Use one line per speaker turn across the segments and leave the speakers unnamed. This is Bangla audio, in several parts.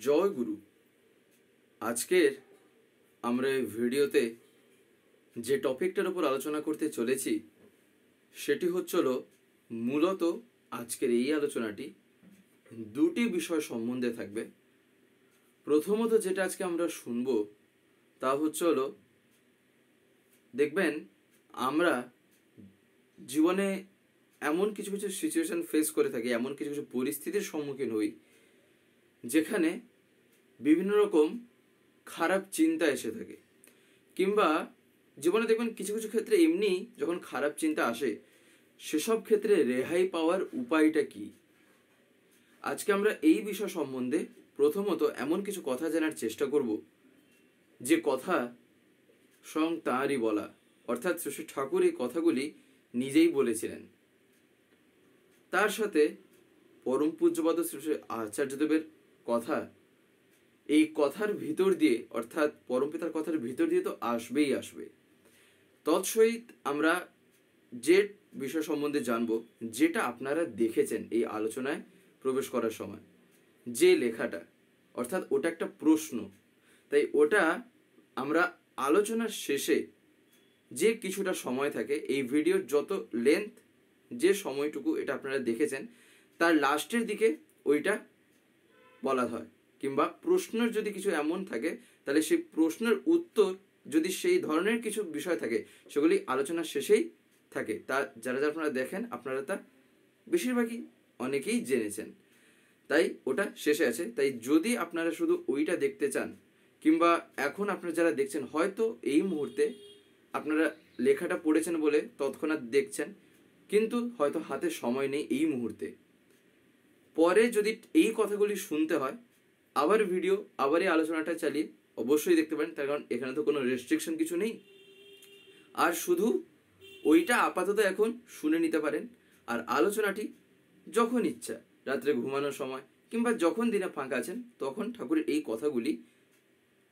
জয় গুরু। আজকের আমরা এই ভিডিওতে যে টপিকটার উপর আলোচনা করতে চলেছি সেটি হচ্ছিল মূলত আজকের এই আলোচনাটি দুটি বিষয় সম্বন্ধে থাকবে। প্রথমত যেটা আজকে আমরা শুনবো তা হচ্ছিল, দেখবেন আমরা জীবনে এমন কিছু কিছু সিচুয়েশন ফেস করে থাকি, এমন কিছু কিছু পরিস্থিতির সম্মুখীন হই যেখানে বিভিন্ন রকম খারাপ চিন্তা এসে থাকে, কিংবা জীবনে দেখবেন কিছু কিছু ক্ষেত্রে এমনি যখন খারাপ চিন্তা আসে সেসব ক্ষেত্রে রেহাই পাওয়ার উপায়টা কি। আজকে আমরা এই বিষয় সম্বন্ধে প্রথমত এমন কিছু কথা জানার চেষ্টা করব যে কথা স্বয়ং তাঁরই বলা, অর্থাৎ শ্রী ঠাকুর এই কথাগুলি নিজেই বলেছিলেন। তার সাথে পরম পূজ্যপাদ শ্রী আচার্যদেবের কথা, এই কথার ভিতর দিয়ে অর্থাৎ পরমপিতার কথার ভিতর দিয়ে তো আসবেই আসবে। তৎসহিত আমরা যে বিষয় সম্বন্ধে জানব, যেটা আপনারা দেখেছেন এই আলোচনায় প্রবেশ করার সময়, যে লেখাটা অর্থাৎ ওটা একটা প্রশ্ন, তাই ওটা আমরা আলোচনার শেষে যে কিছুটা সময় থাকে, এই ভিডিওর যত লেন্থ, যে সময়টুকু এটা আপনারা দেখেছেন তার লাস্টের দিকে ওইটা বলা হয়, কিংবা প্রশ্নের যদি কিছু এমন থাকে তাহলে সেই প্রশ্নের উত্তর যদি সেই ধরনের কিছু বিষয় থাকে সেগুলি আলোচনার শেষেই থাকে। তা যারা যারা আপনারা দেখেন আপনারা তা বেশিরভাগই অনেকেই জেনেছেন, তাই ওটা শেষে আছে। তাই যদি আপনারা শুধু ওইটা দেখতে চান, কিংবা এখন আপনারা যারা দেখছেন হয়তো এই মুহূর্তে আপনারা লেখাটা পড়েছেন বলে তৎক্ষণাৎ দেখছেন, কিন্তু হয়তো হাতে সময় নেই এই মুহূর্তে, পরে যদি এই কথাগুলি শুনতে হয় আবার ভিডিও আবার এই আলোচনাটা চালিয়ে অবশ্যই দেখতে পারেন, তার কারণ এখানে তো কোনো রেস্ট্রিকশন কিছু নেই। আর শুধু ওইটা আপাতত এখন শুনে নিতে পারেন, আর আলোচনাটি যখন ইচ্ছা রাত্রে ঘুমানোর সময় কিংবা যখন দিনে ফাঁকা আছেন তখন ঠাকুরের এই কথাগুলি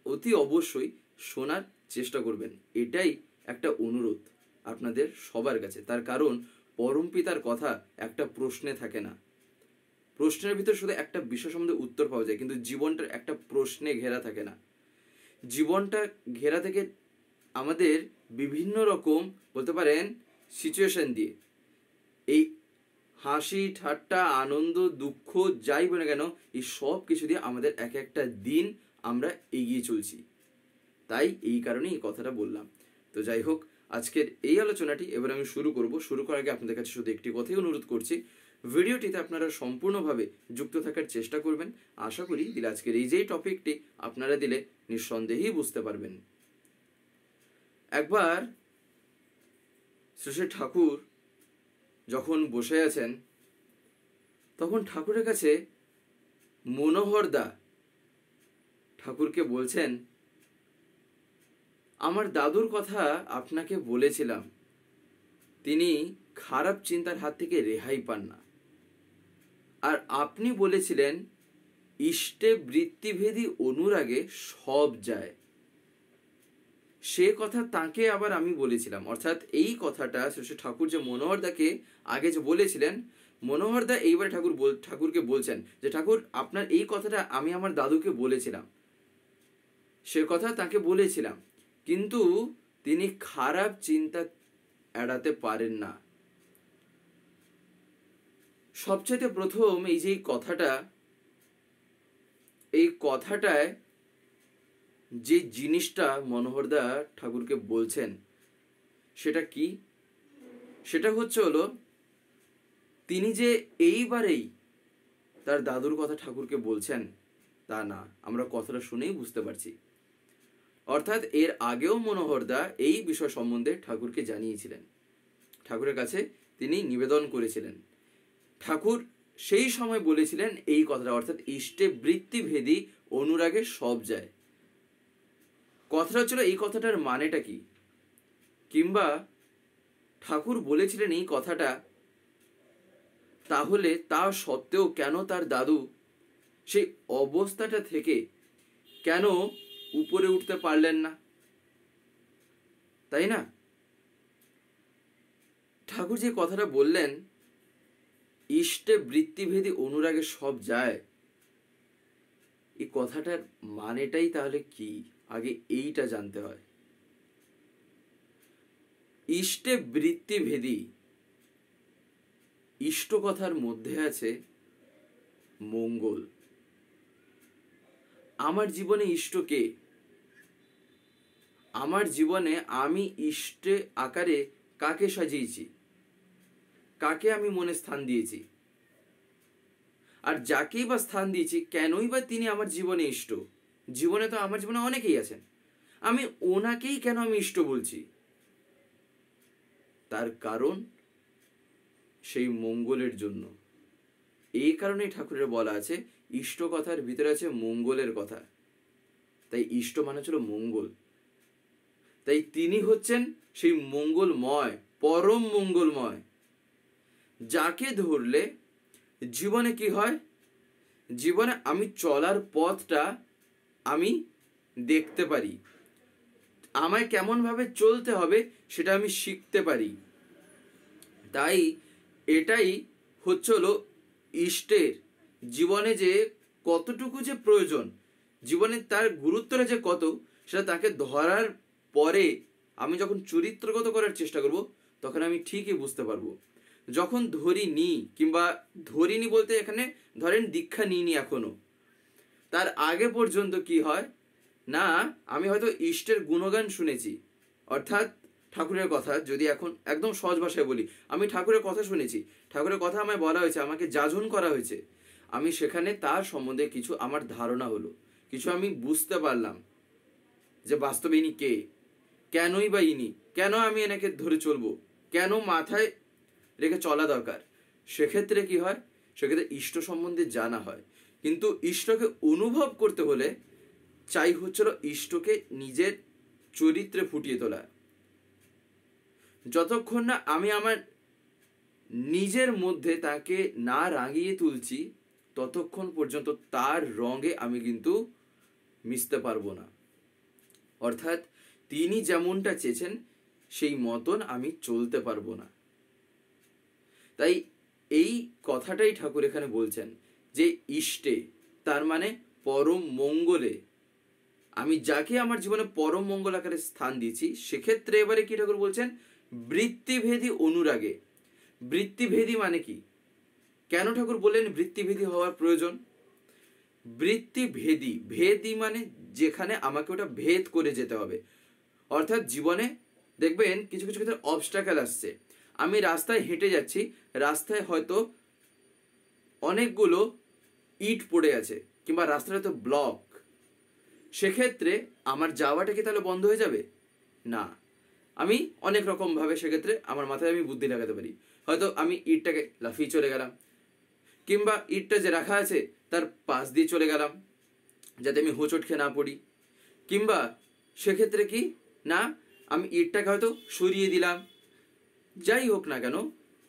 অতি অবশ্যই শোনার চেষ্টা করবেন। এটাই একটা অনুরোধ আপনাদের সবার কাছে, তার কারণ পরম পিতার কথা একটা প্রশ্নে থাকে না। প্রশ্নের ভিতর শুধু একটা বিষয় সম্বন্ধে উত্তর পাওয়া যায়, কিন্তু জীবনটার একটা প্রশ্নে ঘেরা থাকে না। জীবনটা ঘেরা থেকে আমাদের বিভিন্ন রকম বলতে পারেন সিচুয়েশন দিয়ে, এই হাসি ঠাট্টা আনন্দ দুঃখ যাই বলে কেন এই সব কিছু দিয়ে আমাদের এক একটা দিন আমরা এগিয়ে চলছি। তাই এই কারণেই এই কথাটা বললাম। তো যাই হোক, আজকের এই আলোচনাটি এবার আমি শুরু করব। শুরু করার আগে আপনাদের কাছে শুধু একটি কথাই অনুরোধ করছি, ভিডিওটিতে আপনারা সম্পূর্ণভাবে যুক্ত থাকার চেষ্টা করবেন। আশা করি দিলে আজকের এই যে টপিকটি আপনারা দিলে নিঃসন্দেহেই বুঝতে পারবেন। একবার শ্রী ঠাকুর যখন বসে আছেন তখন ঠাকুরের কাছে মনোহরদা ঠাকুরকে বলছেন, আমার দাদুর কথা আপনাকে বলেছিলাম, তিনি খারাপ চিন্তার হাত থেকে রেহাই পান না, আর আপনি বলেছিলেন ইষ্টে বৃত্তিভেদী অনুরাগে সব যায়। সে কথা তাকে আবার আমি বলেছিলাম, অর্থাৎ এই কথাটা শ্রী ঠাকুর যে মনোহরদাকে আগে যে বলেছিলেন, মনোহরদা এইবার ঠাকুরকে বলছেন যে ঠাকুর আপনার এই কথাটা আমি আমার দাদুকে বলেছিলাম, সে কথা তাকে বলেছিলাম, কিন্তু তিনি খারাপ চিন্তা এড়াতে পারেন না। সবচেয়ে প্রথম এই যে এই কথাটায় যে জিনিসটা মনোহরদা ঠাকুরকে বলছেন সেটা কি? সেটা হলো তিনি যে এইবারেই তার দাদুর কথা ঠাকুরকে বলছেন তা না, আমরা কথাটা শুনেই বুঝতে পারছি। অর্থাৎ এর আগেও মনোহরদা এই বিষয় সম্বন্ধে ঠাকুরকে জানিয়েছিলেন, ঠাকুরের কাছে তিনি নিবেদন করেছিলেন। ঠাকুর সেই সময় বলেছিলেন এই কথাটা, অর্থাৎ ইষ্টে বৃত্তিভেদী অনুরাগে সব যায়। কথাটা হচ্ছিল এই কথাটার মানেটা কি, কিংবা ঠাকুর বলেছিলেন এই কথাটা, তাহলে তা সত্ত্বেও কেন তার দাদু সেই অবস্থাটা থেকে কেন উপরে উঠতে পারলেন না, তাই না? ঠাকুর যে কথাটা বললেন ইষ্টে বৃত্তিভেদী অনুরাগে সব যায়, এই কথাটার মানেটাই তাহলে কি, আগে এইটা জানতে হয়। ইষ্টে বৃত্তিভেদী, ইষ্ট কথার মধ্যে আছে মঙ্গল। আমার জীবনে ইষ্ট কে? আমার জীবনে আমি ইষ্টে আকারে কাকে সাজিয়েছি, কাকে আমি মনে স্থান দিয়েছি, আর যাকেই বা স্থান দিয়েছি কেনই বা তিনি আমার জীবনে ইষ্ট? জীবনে তো আমার জীবনে অনেকেই আছেন, আমি ওনাকেই কেন আমি ইষ্ট বলছি? তার কারণ সেই মঙ্গলের জন্য। এই কারণেই ঠাকুরের বলা আছে ইষ্ট কথার ভিতরে আছে মঙ্গলের কথা। তাই ইষ্ট মানে ছিল মঙ্গল। তাই তিনি হচ্ছেন সেই মঙ্গলময়, পরম মঙ্গলময়, যাকে ধরলে জীবনে কি হয়? জীবনে আমি চলার পথটা আমি দেখতে পারি, আমায় কেমন ভাবে চলতে হবে সেটা আমি শিখতে পারি। তাই এটাই হলো ইষ্টের জীবনে যে কতটুকু যে প্রয়োজন, জীবনে তার গুরুত্বটা যে কত, সেটা তাকে ধরার পরে আমি যখন চরিত্রগত করার চেষ্টা করব তখন আমি ঠিকই বুঝতে পারবো। যখন ধরিনি, কিংবা ধরিনি বলতে এখানে ধরেন দীক্ষা নিইনি এখনো, তার আগে পর্যন্ত কি হয় না, আমি হয়তো ইষ্টের গুণগান শুনেছি, অর্থাৎ ঠাকুরের কথা যদি এখন একদম সহজ ভাষায় বলি, আমি ঠাকুরের কথা শুনেছি, ঠাকুরের কথা আমায় বলা হয়েছে, আমাকে যাজন করা হয়েছে, আমি সেখানে তার সম্বন্ধে কিছু আমার ধারণা হলো, কিছু আমি বুঝতে পারলাম যে বাস্তবে ইনি কে, কেনই বা ইনি, কেন আমি এনাকে ধরে চলবো, কেন মাথায় রেখে চলা দরকার। সেক্ষেত্রে কি হয়, সেক্ষেত্রে ইষ্ট সম্বন্ধে জানা হয়। কিন্তু ইষ্টকে অনুভব করতে হলে চাই হচ্ছিল ইষ্টকে নিজের চরিত্রে ফুটিয়ে তোলা। যতক্ষণ না আমি আমার নিজের মধ্যে তাকে না রাঙিয়ে তুলছি ততক্ষণ পর্যন্ত তার রঙে আমি কিন্তু মিশতে পারবো না। অর্থাৎ তিনি যেমনটা চেয়েছেন সেই মতন আমি চলতে পারবো না। তাই এই কথাটাই ঠাকুর এখানে বলছেন যে ইষ্টে, তার মানে পরম মঙ্গলে, আমি যাকে আমার জীবনে পরম মঙ্গল আকারে স্থান দিয়েছি, সেক্ষেত্রে এবারে কি ঠাকুর বলছেন, বৃত্তিভেদী অনুরাগে। বৃত্তিভেদী মানে কি, কেন ঠাকুর বললেন বৃত্তিভেদী হওয়ার প্রয়োজন? বৃত্তিভেদী, ভেদী মানে যেখানে আমাকে ওটা ভেদ করে যেতে হবে। অর্থাৎ জীবনে দেখবেন কিছু কিছু ক্ষেত্রে অবস্টাকেল আসছে, আমি রাস্তায় হেঁটে যাচ্ছি, রাস্তায় হয়তো অনেকগুলো ইট পড়ে আছে, কিংবা রাস্তাটা তো ব্লক, সেক্ষেত্রে আমার যাওয়াটা কি তাহলে বন্ধ হয়ে যাবে? না, আমি অনেক রকম ভাবে সেক্ষেত্রে আমার মাথায় আমি বুদ্ধি লাগাতে পারি। হয়তো আমি ইটটাকে লাফিয়ে চলে গেলাম, কিংবা ইটটা যে রাখা আছে তার পাশ দিয়ে চলে গেলাম যাতে আমি হোঁচট খেয়ে না পড়ি, কিংবা সেক্ষেত্রে কি না, আমি ইটটাকে হয়তো সরিয়ে দিলাম, যাই হোক না কেন,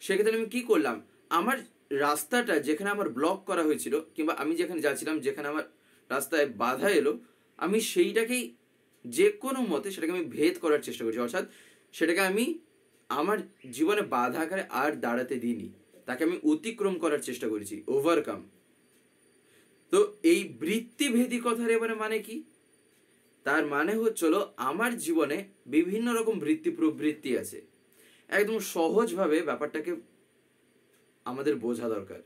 সেক্ষেত্রে আমি কি করলাম, আমার রাস্তাটা যেখানে আমার ব্লক করা হয়েছিল, কিংবা আমি যেখানে যাচ্ছিলাম, যেখানে আমার রাস্তায় বাধা এলো, আমি সেইটাকেই যে কোনো মতে সেটাকে আমি ভেদ করার চেষ্টা করছি। অর্থাৎ সেটাকে আমি আমার জীবনে বাধা আকারে আর দাঁড়াতে দিইনি, তাকে আমি অতিক্রম করার চেষ্টা করেছি, ওভারকাম। তো এই বৃত্তিভেদী কথার এবারে মানে কি, তার মানে হচ্ছিল আমার জীবনে বিভিন্ন রকম বৃত্তি প্রবৃত্তি আছে। একদম সহজভাবে ব্যাপারটাকে আমাদের বোঝা দরকার।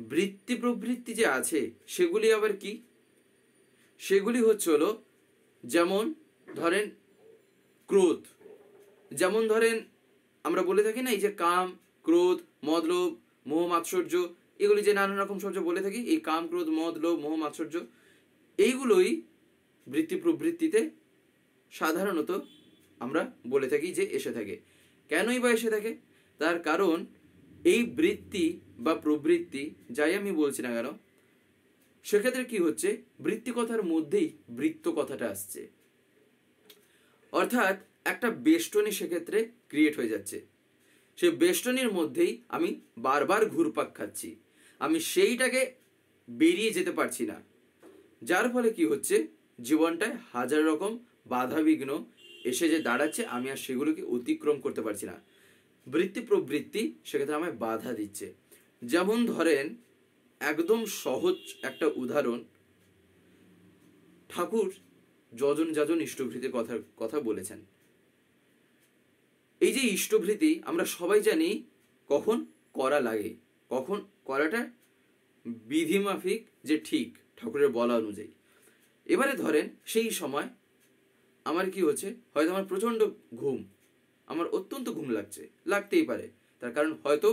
বৃত্তি প্রবৃত্তি যে আছে সেগুলি আবার কি, সেগুলি হচ্ছিল যেমন ধরেন ক্রোধ, যেমন ধরেন আমরা বলে থাকি না এই যে কাম, ক্রোধ, মদ, লোভ, মোহ, মাৎসর্য, এগুলি যে নানান রকম শব্দ বলে থাকি, এই কাম, ক্রোধ, মদ, লোভ, মোহ, মাৎসর্য, এইগুলোই বৃত্তি প্রবৃত্তিতে সাধারণত আমরা বলে থাকি যে এসে থাকে। কেনই বা এসে থাকে? তার কারণ এই বৃত্তি বা প্রবৃত্তি যাই আমি বলছি না কেন, সেক্ষেত্রে কি হচ্ছে, বৃত্তি কথার মধ্যেই বৃত্ত কথাটা আসছে। অর্থাৎ একটা বেষ্টনী সেক্ষেত্রে ক্রিয়েট হয়ে যাচ্ছে, সেই বেষ্টনীর মধ্যেই আমি বারবার ঘুরপাক খাচ্ছি, আমি সেইটাকে বেরিয়ে যেতে পারছি না, যার ফলে কি হচ্ছে, জীবনটায় হাজার রকম বাধা বিঘ্ন এসে যে দাঁড়াচ্ছে, আমি আর সেগুলোকে অতিক্রম করতে পারছি না। বৃত্তি প্রবৃত্তি সেক্ষেত্রে আমায় বাধা দিচ্ছে। যেমন ধরেন একদম সহজ একটা উদাহরণ, ঠাকুর যজন যাজন ইষ্টভৃতির কথা বলেছেন। এই যে ইষ্টভৃতি আমরা সবাই জানি কখন করা লাগে, কখন করাটা বিধিমাফিক যে ঠিক ঠাকুরের বলা অনুযায়ী। এবারে ধরেন সেই সময় আমার কি হচ্ছে, হয়তো আমার প্রচণ্ড ঘুম, আমার অত্যন্ত ঘুম লাগতেই পারে। তার কারণ হয়তো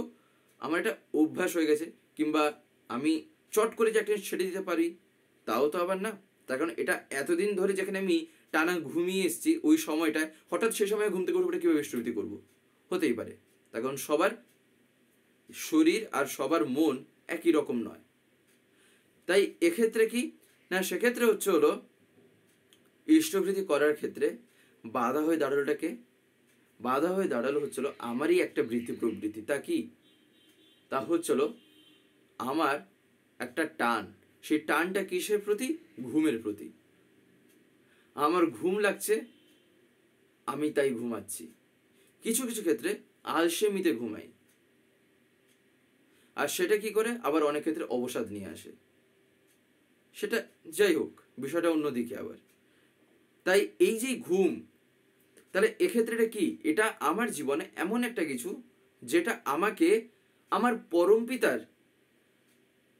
আমার একটা অভ্যাস হয়ে গেছে, কিংবা আমি চট করে যে একটা ছেড়ে দিতে পারি তাও তো আবার না। তার কারণ এটা এতদিন ধরে যেখানে আমি টানা ঘুমিয়ে এসেছি, ওই সময়টায় হঠাৎ সে সময় ঘুম থেকে উঠে কীভাবে ইষ্টভৃতি করবো? হতেই পারে। তার কারণ সবার শরীর আর সবার মন একই রকম নয়। তাই এক্ষেত্রে কি না, সেক্ষেত্রে হলো ইষ্টভৃতি করার ক্ষেত্রে বাধা হয়ে দাঁড়ালোটাকে, বাধা হয়ে দাঁড়ালো হচ্ছিল আমারই একটা বৃত্তি প্রবৃত্তি। তা কি? তা হচ্ছিল আমার একটা টান। সেই টানটা কিসের প্রতি? ঘুমের প্রতি। আমার ঘুম লাগছে, আমি তাই ঘুমাচ্ছি। কিছু কিছু ক্ষেত্রে আলসেমিতে ঘুমাই, আর সেটা কি করে আবার অনেক ক্ষেত্রে অবসাদ নিয়ে আসে। সেটা যাই হোক, বিষয়টা অন্যদিকে আবার। তাই এই যে ঘুম, তাহলে এক্ষেত্রে এটা কি? এটা আমার জীবনে এমন একটা কিছু যেটা আমাকে আমার পরমপিতার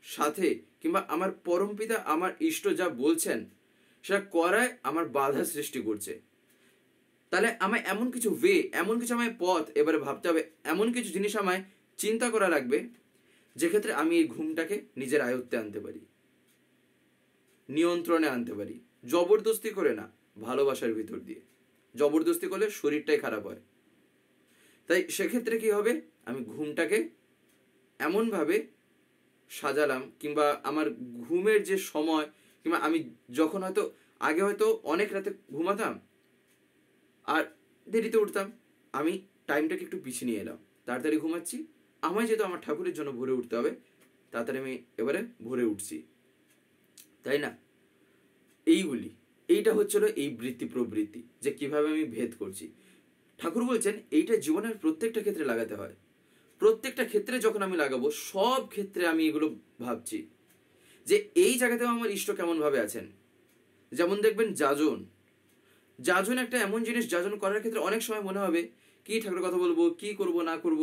সাথে, কিংবা আমার পরমপিতা আমার ইষ্ট যা বলছেন সেটা করায় আমার বাধা সৃষ্টি করছে। তাহলে আমায় এমন কিছু এমন কিছু আমায় পথ এবারে ভাবতে হবে, এমন কিছু জিনিস আমায় চিন্তা করা লাগবে যেক্ষেত্রে আমি এই ঘুমটাকে নিজের আয়ত্তে আনতে পারি, নিয়ন্ত্রণে আনতে পারি। জবরদস্তি করে না, ভালোবাসার ভিতর দিয়ে। জবরদস্তি করলে শরীরটাই খারাপ হয়। তাই সেক্ষেত্রে কি হবে, আমি ঘুমটাকে এমনভাবে সাজালাম, কিংবা আমার ঘুমের যে সময়, কিংবা আমি যখন হয়তো আগে হয়তো অনেক রাতে ঘুমাতাম আর দেরিতে উঠতাম, আমি টাইমটাকে একটু পিছিয়ে নিয়ে এলাম, তাড়াতাড়ি ঘুমাচ্ছি। আমায় যেহেতু আমার ঠাকুরের জন্য ভোরে উঠতে হবে, তাড়াতাড়ি আমি এবারে ভোরে উঠছি, তাই না? এইটা হচ্ছিল এই বৃত্তি প্রবৃত্তি, যে কিভাবে আমি ভেদ করছি। ঠাকুর বলছেন এইটা জীবনের প্রত্যেকটা ক্ষেত্রে লাগাতে হয়। প্রত্যেকটা ক্ষেত্রে যখন আমি লাগাবো, সব ক্ষেত্রে আমি এগুলো ভাবছি যে এই জায়গাতেও আমার ইষ্ট কেমন ভাবে আছেন। যেমন দেখবেন যাজন একটা এমন জিনিস, যাজন করার ক্ষেত্রে অনেক সময় মনে হবে কি ঠাকুরের কথা বলবো, কি করব না করব,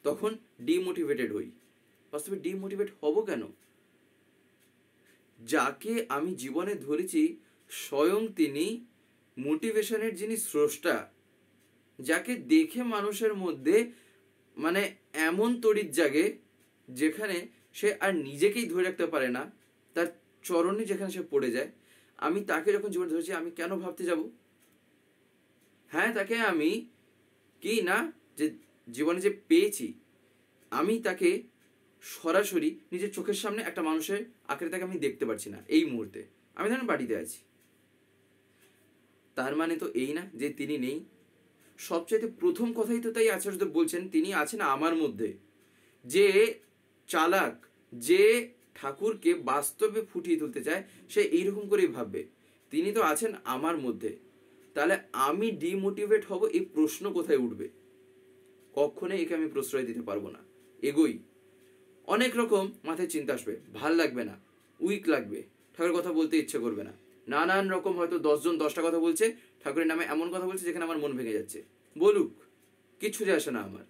তখন ডিমোটিভেটেড হই। বাস্তবে ডিমোটিভেট হব কেন? যাকে আমি জীবনে ধরেছি স্বয়ং তিনি মোটিভেশনের যিনি স্রষ্টা, যাকে দেখে মানুষের মধ্যে মানে এমন তড়িৎ জাগে যেখানে সে আর নিজেকেই ধরে রাখতে পারে না, তার চরণে যেখানে সে পড়ে যায়, আমি তাকে যখন জীবনে ধরেছি, আমি কেন ভাবতে যাব? হ্যাঁ, তাকে আমি কি না যে জীবনে যে পেয়েছি, আমি তাকে সরাসরি নিজের চোখের সামনে একটা মানুষের আকারে তাকে আমি দেখতে পারছি না এই মুহূর্তে। আমি ধরেন বাড়িতে আছি, তার মানে তো এই না যে তিনি নেই। সবচাইতে প্রথম কথাই তো তাই আচার্যদেব বলছেন, তিনি আছেন আমার মধ্যে। যে চালাক, যে ঠাকুরকে বাস্তবে ফুটিয়ে তুলতে চায়, সে এইরকম করেই ভাববে তিনি তো আছেন আমার মধ্যে। তাহলে আমি ডিমোটিভেট হব, এই প্রশ্ন কোথায় উঠবে? কখনোই একে আমি প্রশ্রয় দিতে পারবো না। এগোই, অনেক রকম মাথায় চিন্তা আসবে, ভাল লাগবে না, উইক লাগবে, ঠাকুরের কথা বলতে ইচ্ছে করবে না, নানান রকম হয়তো 10 জন 10টা কথা বলছে, ঠাকুরের নামে এমন কথা বলছে যেখানে আমার মন ভেঙে যাচ্ছে। বলুক, কিচ্ছু যায় আসে না আমার।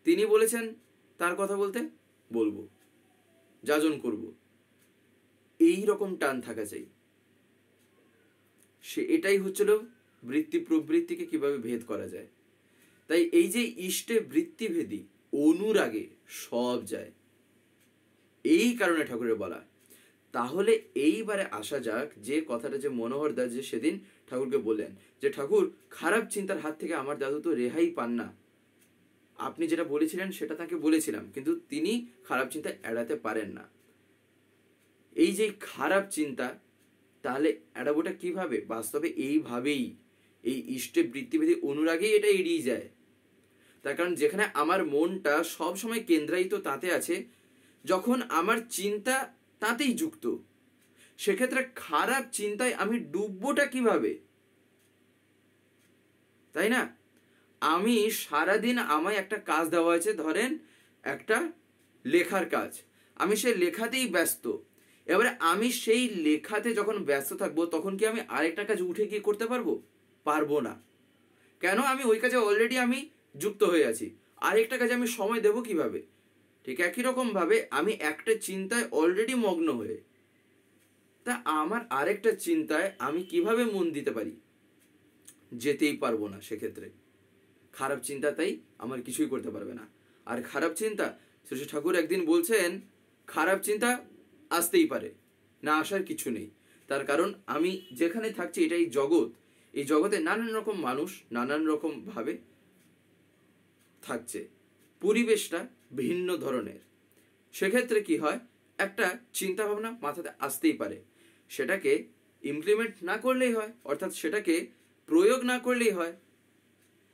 তিনি বলেছেন তার কথা বলতে, বলবো, যাজন করব, এই রকম টান থাকা চাই। সে এটাই হচ্ছিল বৃত্তি প্রবৃত্তিকে কিভাবে ভেদ করা যায়। তাই এই যে ইষ্টে বৃত্তিভেদী অনুরাগে সব যায়, এই কারণে ঠাকুরের বলা। তাহলে এইবারে আসা যাক যে কথাটা যে মনোহর দাস যে সেদিন ঠাকুরকে বললেন যে ঠাকুর, খারাপ চিন্তার হাত থেকে আমার দাদু তো রেহাই পান না। আপনি যেটা বলেছিলেন সেটা তাকে বলেছিলাম, কিন্তু তিনি খারাপ চিন্তা এড়াতে পারেন না। এই যে খারাপ চিন্তা, তাহলে এড়াবোটা কিভাবে? বাস্তবে এইভাবেই, এই ইষ্টে বৃত্তিভেদী অনুরাগেই এটা এড়িয়ে যায়। তার কারণ যেখানে আমার মনটা সবসময় কেন্দ্রায়িত তাতে আছে, যখন আমার চিন্তা তাতেই যুক্ত, সেক্ষেত্রে খারাপ চিন্তায় আমি ডুববোটা কিভাবে? তাই না? আমি সারাদিন আমায় একটা কাজ দেওয়া হয়েছে, ধরেন একটা লেখার কাজ, আমি সে লেখাতেই ব্যস্ত, এবারে আমি সেই লেখাতে যখন ব্যস্ত থাকবো তখন কি আমি আরেকটা কাজ উঠে গিয়ে করতে পারবো? পারবো না। কেন? আমি ওই কাজে অলরেডি আমি যুক্ত হয়ে আছি। আরেকটা কাজে আমি সময় দেবো কিভাবে? ঠিক একই রকম ভাবে আমি একটা চিন্তায় অলরেডি মগ্ন হয়ে, তা আমার আরেকটা চিন্তায় আমি কিভাবে মন দিতে পারি? যেতেই পারবো না। সেক্ষেত্রে খারাপ চিন্তাতেই আমার কিছুই করতে পারবে না। আর খারাপ চিন্তা, শ্রী ঠাকুর একদিন বলছেন খারাপ চিন্তা আসতেই পারে, না আসার কিছু নেই। তার কারণ আমি যেখানে থাকছি এটাই জগৎ, এই জগতে নানান রকম মানুষ নানান রকম ভাবে থাকছে, পরিবেশটা ভিন্ন ধরনের। সেক্ষেত্রে কি হয়, একটা চিন্তা ভাবনা মাথাতে আসতেই পারে, সেটাকে ইমপ্লিমেন্ট না করলেই হয়, অর্থাৎ সেটাকে প্রয়োগ না করলেই হয়।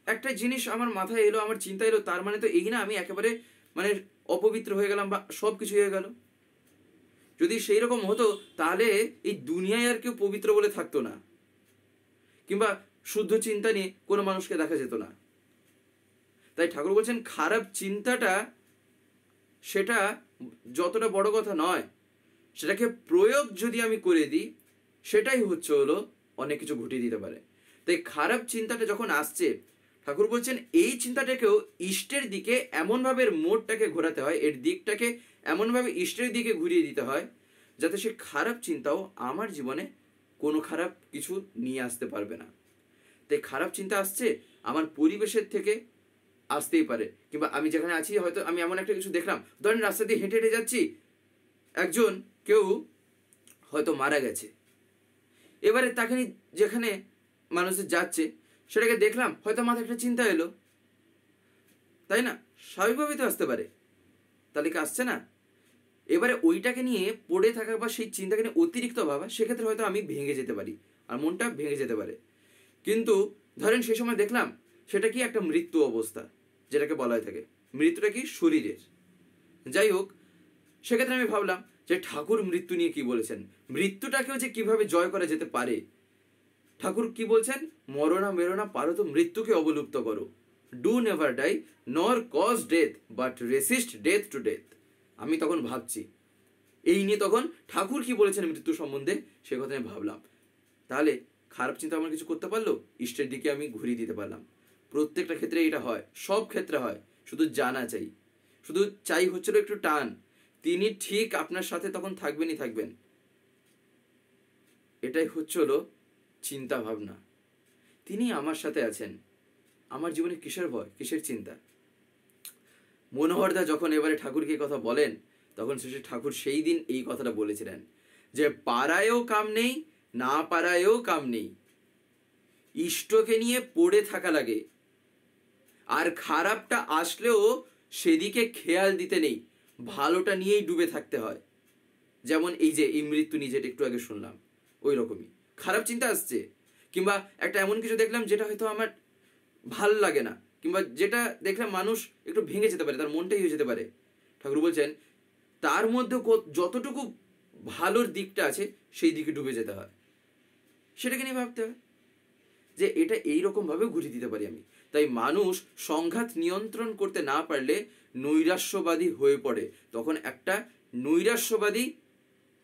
একটা জিনিস আমার মাথায় এলো, আমার চিন্তা এলো, তার মানে তো এই না আমি একেবারে মানে অপবিত্র হয়ে গেলাম বা সব কিছু হয়ে গেল। যদি সেই রকম হতো তাহলে এই দুনিয়ায় আর কেউ পবিত্র বলে থাকতো না, কিংবা শুদ্ধ চিন্তা নিয়ে কোনো মানুষকে দেখা যেত না। তাই ঠাকুর বলছেন খারাপ চিন্তাটা সেটা যতটা বড় কথা নয়, সেটাকে প্রয়োগ যদি আমি করে দিই সেটাই হলো অনেক কিছু ঘটিয়ে দিতে পারে। তাই খারাপ চিন্তাটা যখন আসছে, ঠাকুর বলছেন এই চিন্তাটাকেও ইষ্টের দিকে এমনভাবে মোড়টাকে ঘোরাতে হয়, এর দিকটাকে এমনভাবে ইষ্টের দিকে ঘুরিয়ে দিতে হয় যাতে সে খারাপ চিন্তাও আমার জীবনে কোনো খারাপ কিছু নিয়ে আসতে পারবে না। তাই খারাপ চিন্তা আসছে আমার পরিবেশের থেকে আসতেই পারে, কিংবা আমি যেখানে আছি হয়তো আমি এমন একটা কিছু দেখলাম, ধরেন রাস্তা দিয়ে হেঁটে হেঁটে যাচ্ছি, একজন কেউ হয়তো মারা গেছে, এবারে তাকে যেখানে মানুষের যাচ্ছে সেটাকে দেখলাম, হয়তো মাথায় একটা চিন্তা এলো, তাই না? স্বাভাবিকভাবেই তো আসতে পারে, তাহলে কি আসছে না? এবারে ওইটাকে নিয়ে পড়ে থাকা বা সেই চিন্তাকে নিয়ে অতিরিক্ত ভাবা, সেক্ষেত্রে হয়তো আমি ভেঙে যেতে পারি, আর মনটা ভেঙে যেতে পারে। কিন্তু ধরেন সেই সময় দেখলাম সেটা কি একটা মৃত্যু অবস্থা, যেটাকে বলা হয়ে থাকে মৃত্যুটা কি শরীরের, যাই হোক, সেক্ষেত্রে আমি ভাবলাম যে ঠাকুর মৃত্যু নিয়ে কি বলেছেন, মৃত্যুটাকেও যে কিভাবে জয় করা যেতে পারে। ঠাকুর কি বলছেন, মরণা মেরোনা পারো তো মৃত্যুকে অবলুপ্ত করো, do never die nor cause death but resist death to death. আমি তখন ভাবছি এই নিয়ে, তখন ঠাকুর কি বলেছেন মৃত্যু সম্বন্ধে সে কথা আমি ভাবলাম। তাহলে খারাপ চিন্তা আমার কিছু করতে পারলো, ইষ্টের দিকে আমি ঘুরিয়ে দিতে পারলাম। প্রত্যেকটা ক্ষেত্রে এটা হয়, সব ক্ষেত্রে হয়, শুধু জানা চাই, শুধু চাই হচ্ছিল একটু টান। তিনি ঠিক আপনার সাথে তখন থাকবেনই থাকবেন। এটাই হচ্ছিল চিন্তা ভাবনা, তিনি আমার সাথে আছেন, আমার জীবনে কিসের ভয়, কিসের চিন্তা। মনোহরদা যখন এবারে ঠাকুরকে কথা বলেন, তখন শেষে ঠাকুর সেই দিন এই কথাটা বলেছিলেন যে পাড়ায়ও কাম নেই, না পাড়ায়ও কাম নেই, ইষ্টকে নিয়ে পড়ে থাকা লাগে, আর খারাপটা আসলেও সেদিকে খেয়াল দিতে নেই, ভালোটা নিয়েই ডুবে থাকতে হয়। যেমন এই যে এই মৃত্যু নিয়ে যেটা একটু আগে শুনলাম, ওই রকমই খারাপ চিন্তা আসছে, কিংবা একটা এমন কিছু দেখলাম যেটা হয়তো আমার ভাল লাগে না, কিংবা যেটা দেখলাম মানুষ একটু ভেঙে যেতে পারে, তার মনটাই হয়ে যেতে পারে। ঠাকুর বলছেন তার মধ্যে যতটুকু ভালোর দিকটা আছে সেই দিকে ডুবে যেতে হয়, সেটাকে নিয়ে ভাবতে হয় যে এটা এইরকমভাবে ঘুরিয়ে দিতে পারি আমি। তাই মানুষ সংঘাত নিয়ন্ত্রণ করতে না পারলে নৈরাশ্যবাদী হয়ে পড়ে, তখন একটা নৈরাশ্যবাদী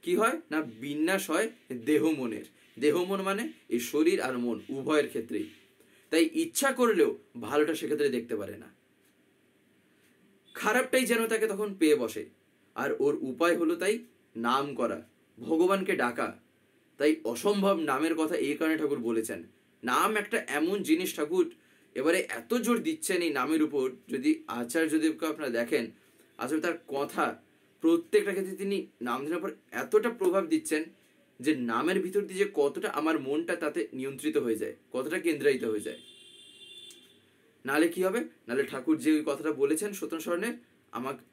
কি হয় না, বিন্যাস হয় দেহ মনের। দেহ মন মানে এই শরীর আর মন উভয়ের ক্ষেত্রেই। তাই ইচ্ছা করলেও ভালোটা সেক্ষেত্রে দেখতে পারে না, খারাপটাই যেন তাকে তখন পেয়ে বসে। আর ওর উপায় হলো তাই নাম করা, ভগবানকে ডাকা। তাই অসম্ভব নামের কথা এই কারণে ঠাকুর বলেছেন, নাম একটা এমন জিনিস ঠাকুর এবারে এত জোর দিচ্ছেন এই নামের উপর। যদি আচার্যদেবকে আপনারা দেখেন, আসলে তার কথা প্রত্যেকটা ক্ষেত্রে তিনি নাম দেওয়ার পর এতটা প্রভাব দিচ্ছেন যে নামের ভিতর দিয়ে যে কতটা আমার মনটা তাতে নিয়ন্ত্রিত হয়ে যায়, কতটা কেন্দ্রায়িত হয়ে যায়। নালে কি হবে, নালে ঠাকুর যে ওই কথাটা বলেছেন সত্য স্মরণের,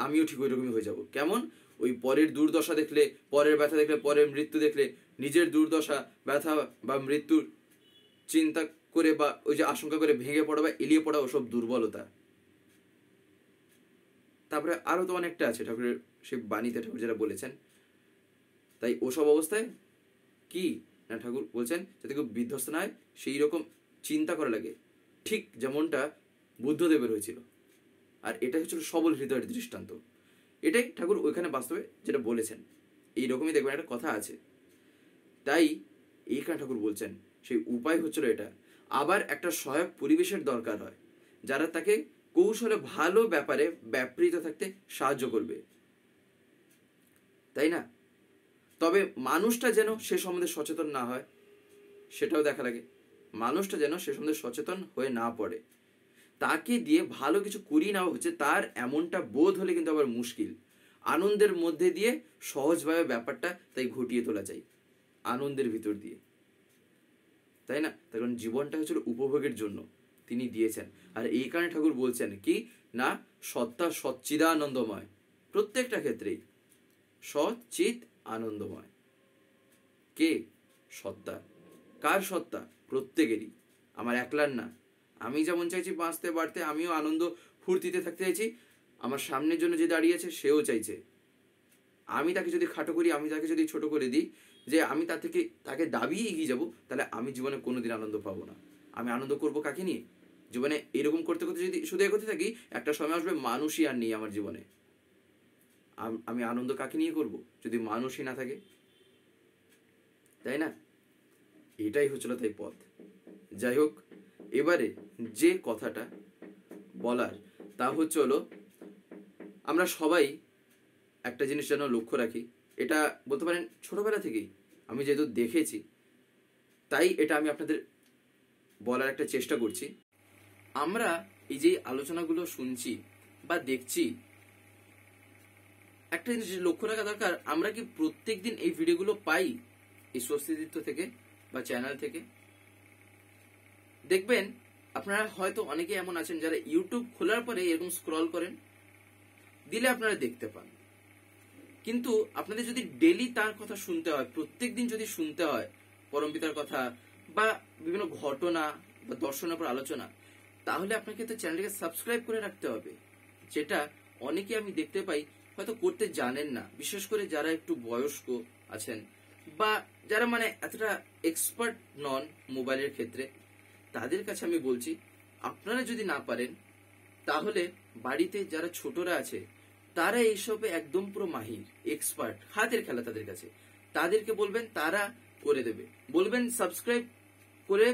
আমিও ঠিক ওই রকমই হয়ে যাব। কেমন, ওই পরের দুর্দশা দেখলে, পরের ব্যথা দেখলে, পরের মৃত্যু দেখলে নিজের দুর্দশা ব্যথা বা মৃত্যুর চিন্তা করে বা ওই যে আশঙ্কা করে ভেঙে পড়া বা এলিয়ে পড়া, ওসব দুর্বলতা। তারপরে আরো তো অনেকটা আছে ঠাকুরের সেই বাণীতে ঠাকুর যেটা বলেছেন। তাই ওসব অবস্থায় কি না ঠাকুর বলছেন যাতে কেউ বিধ্বস্ত না হয় সেই রকম চিন্তা করা লাগে, ঠিক যেমনটা বুদ্ধদেবের হয়েছিল। আর এটা হচ্ছিল সবল হৃদয়ের দৃষ্টান্ত। এটাই ঠাকুর ওইখানে বাস্তবে যেটা বলেছেন। এইরকমই দেখবেন একটা কথা আছে। তাই এইখানে ঠাকুর বলছেন সেই উপায় হচ্ছিল এটা। আবার একটা সহায়ক পরিবেশের দরকার হয়, যারা তাকে কৌশলে ভালো ব্যাপারে ব্যাপৃত থাকতে সাহায্য করবে, তাই না? তবে মানুষটা যেন সে সম্বন্ধে সচেতন না হয় সেটাও দেখা লাগে। মানুষটা যেন সে সম্বন্ধে সচেতন হয়ে না পড়ে, তাকে দিয়ে ভালো কিছু করিয়ে নেওয়া হচ্ছে তার এমনটা বোধ হলে কিন্তু আবার মুশকিল। আনন্দের মধ্যে দিয়ে সহজভাবে ব্যাপারটা তাই ঘটিয়ে তোলা চাই, আনন্দের ভিতর দিয়ে, তাই না? তার কারণ জীবনটা হচ্ছিল উপভোগের জন্য তিনি দিয়েছেন। আর এই কারণে ঠাকুর বলছেন কি না, সত্তা সচ্চিদানন্দময়, প্রত্যেকটা ক্ষেত্রেই সচ্চিত আনন্দময়। কে? সত্তা। কার সত্তা? প্রত্যেকেরই, আমার একলার না। আমি যেমন চাইছি বাঁচতে বাড়তে, আমিও আনন্দ ফুর্তিতে থাকতে চাইছি, আমার সামনের জন্য যে দাঁড়িয়েছে সেও চাইছে। আমি তাকে যদি খাটো করি, আমি তাকে যদি ছোট করে দিই, যে আমি তাকে দাবিয়ে এগিয়ে যাবো, তাহলে আমি জীবনে কোনোদিন আনন্দ পাবো না। আমি আনন্দ করবো কাকে নিয়ে? জীবনে এরকম করতে করতে যদি শুধু এগোতে থাকি, একটা সময় আসবে মানুষই আর নেই আমার জীবনে। আমি আনন্দ কাকে নিয়ে করব যদি মানুষই না থাকে, তাই না? এটাই হচ্ছিল তাই পথ। যাই হোক, এবারে যে কথাটা বলার তা হলো, আমরা সবাই একটা জিনিস যেন লক্ষ্য রাখি, এটা বলতে পারেন ছোটবেলা থেকেই আমি যেহেতু দেখেছি, তাই এটা আমি আপনাদের বলার একটা চেষ্টা করছি। আমরা এই যে আলোচনাগুলো শুনছি বা দেখছি, একটা জিনিস লক্ষ্য রাখা দরকার, আমরা কি প্রত্যেক দিন এই ভিডিওগুলো পাই এই স্বস্তিদিত্য থেকে বা চ্যানেল থেকে? দেখবেন আপনারা হয়তো অনেকে এমন আছেন যারা ইউটিউব খোলার পরে এরকম স্ক্রল করেন, দিলে আপনারা দেখতে পান। কিন্তু আপনাদের যদি ডেলি তার কথা শুনতে হয়, প্রত্যেক দিন যদি শুনতে হয় পরমপিতার কথা বা বিভিন্ন ঘটনা বা দর্শনের উপর আলোচনা, তাহলে আপনাকে তো চ্যানেলটাকে সাবস্ক্রাইব করে রাখতে হবে, যেটা অনেকে আমি দেখতে পাই হয়তো করতে জানেন না। বিশেষ করে যারা একটু বয়স্ক আছেন বা যারা মানে এতটা এক্সপার্ট নন মোবাইলের ক্ষেত্রে, তাদের কাছে আমি বলছি, আপনারা যদি না পারেন তাহলে বাড়িতে যারা ছোটরা আছে তারা এইসবে একদম পুরো মাহির, এক্সপার্ট, হাতের খেলা তাদের কাছে, তাদেরকে বলবেন, তারা করে দেবে। বলবেন সাবস্ক্রাইব করে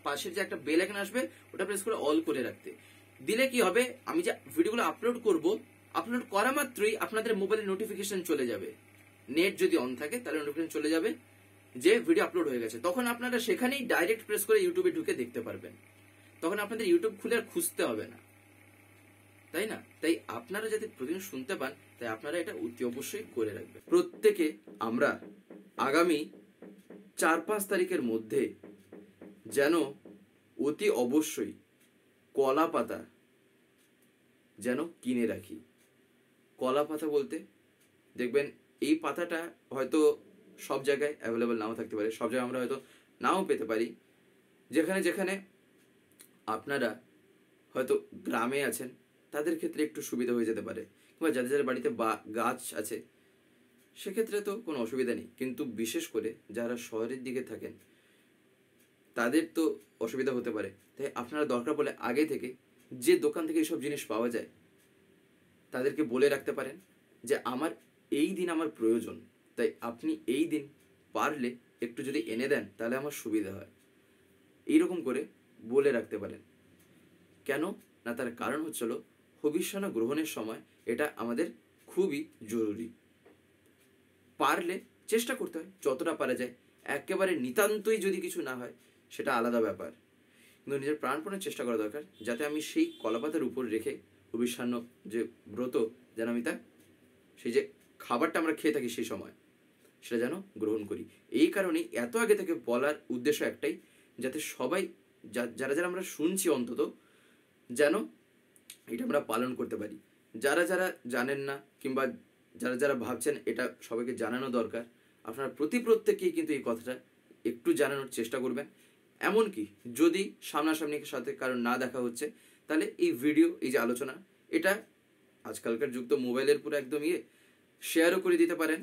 পাশের যে একটা বেল আইকন আসবে ওটা প্রেস করে অল করে রাখতে। দিলে কি হবে, আমি যে ভিডিওগুলো আপলোড করব, আপলোড করা মাত্রই আপনাদের মোবাইলে নোটিফিকেশন চলে যাবে। নেট যদি অন থাকে তাহলে নোটিফিকেশন চলে যাবে যে ভিডিও আপলোড হয়ে গেছে। তখন আপনারা সেখানেই ডাইরেক্ট প্রেস করে ইউটিউবে ঢুকে দেখতে পারবেন। তখন আপনাদের ইউটিউব খুলে আর খুঁজতে হবে না, তাই না? তাই আপনারা যাতে প্রতিদিন শুনতে পান, তাই আপনারা এটা অতি অবশ্যই করে রাখবেন। প্রত্যেকে আমরা আগামী 4-5 তারিখের মধ্যে যেন অতি অবশ্যই কলা পাতা যেন কিনে রাখি। কলা পাতা বলতে দেখবেন এই পাতাটা হয়তো সব জায়গায় অ্যাভেলেবেল নাও থাকতে পারে, সব জায়গায় আমরা হয়তো নাও পেতে পারি। যেখানে যেখানে আপনারা হয়তো গ্রামে আছেন তাদের ক্ষেত্রে একটু সুবিধা হয়ে যেতে পারে, কিংবা যাদের যাদের বাড়িতে গাছ আছে সেক্ষেত্রে তো কোনো অসুবিধা নেই। কিন্তু বিশেষ করে যারা শহরের দিকে থাকেন তাদের তো অসুবিধা হতে পারে। তাই আপনারা দরকার পড়লে আগে থেকে যে দোকান থেকে এইসব জিনিস পাওয়া যায় তাদেরকে বলে রাখতে পারেন যে আমার এই দিন আমার প্রয়োজন, তাই আপনি এই দিন পারলে একটু যদি এনে দেন তাহলে আমার সুবিধা হয়। এইরকম করে বলে রাখতে পারেন। কেন না, তার কারণ হচ্ছিল হবিষ্যান্ন গ্রহণের সময় এটা আমাদের খুবই জরুরি। পারলে চেষ্টা করতে হয় যতটা পারা যায়, একেবারে নিতান্তই যদি কিছু না হয় সেটা আলাদা ব্যাপার, কিন্তু নিজের প্রাণপণের চেষ্টা করা দরকার যাতে আমি সেই কলাপাতার উপর রেখে হবিষ্যান্ন যে ব্রত যেন আমি সেই যে খাবারটা আমরা খেয়ে থাকি সেই সময় সেটা যেন গ্রহণ করি। এই কারণেই এত আগে থেকে বলার উদ্দেশ্য একটাই, যাতে সবাই যারা যারা আমরা শুনছি অন্তত যেন এটা আমরা পালন করতে পারি। যারা যারা জানেন না কিংবা যারা যারা ভাবছেন এটা সবাইকে জানানো দরকার, আপনারা প্রত্যেকেই কিন্তু এই কথাটা একটু জানানোর চেষ্টা করবেন। এমনকি যদি সামনাসামনির সাথে কারণ না দেখা হচ্ছে, তাহলে এই ভিডিও, এই যে আলোচনা, এটা আজকালকার যুগ তো মোবাইলের পুরো একদম শেয়ারও করে দিতে পারেন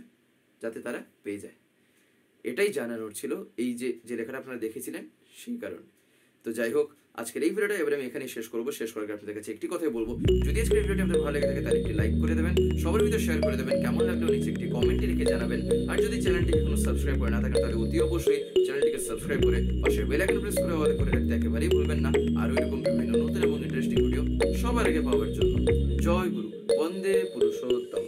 যাতে তারা পেয়ে যায়। এটাই জানানোর ছিল এই যে লেখাটা আপনারা দেখেছিলেন সেই কারণ। তো যাই হোক, আজকের এই ভিডিওটা এবারে আমি এখানেই শেষ করবো। শেষ করার আগে আপনাদের কাছে একটি কথাই বলবো, যদি আজকের এই ভিডিওটি আপনাদের ভালো লেগে থাকে তাহলে একটি লাইক করে দেবেন, সবার ভিতরে শেয়ার করে দেবেন, কেমন লাগলো নিচে একটি কমেন্টে লিখে জানাবেন। আর যদি চ্যানেলটিকে কোনো সাবস্ক্রাইব করে না থাকেন তাহলে অতি অবশ্যই চ্যানেলটিকে সাবস্ক্রাইব করে পাশের বেল আইকন প্রেস করে অল করে রাখতে একেবারেই ভুলবেন না। আর এরকম বিভিন্ন নতুন এবং ইন্টারেস্টিং ভিডিও সবার আগে পাওয়ার জন্য। জয় গুরু, বন্দে পুরুষোত্তম।